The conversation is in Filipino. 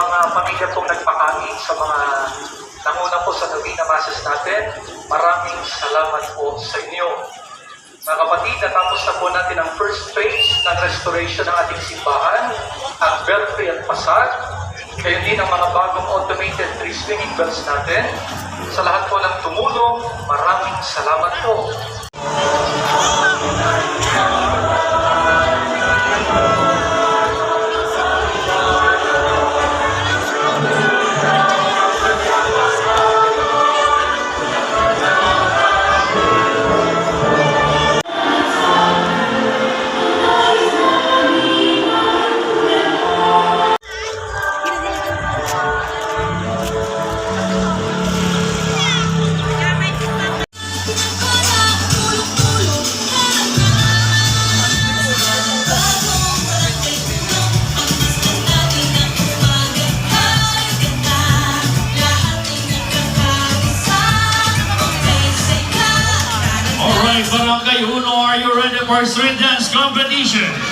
mga pamilya pong nagpakain, sa mga nanguna po sa Novena Masses natin, maraming salamat po sa inyo. Mga kapatid, natapos na po natin ang first phase ng restoration ng ating simbahan, ang belfry at pasag, kayo din ang mga bagong automated tree swinging bells natin. Sa lahat po ng tumulong, maraming salamat po. Barangay Uno, are you ready for street dance competition?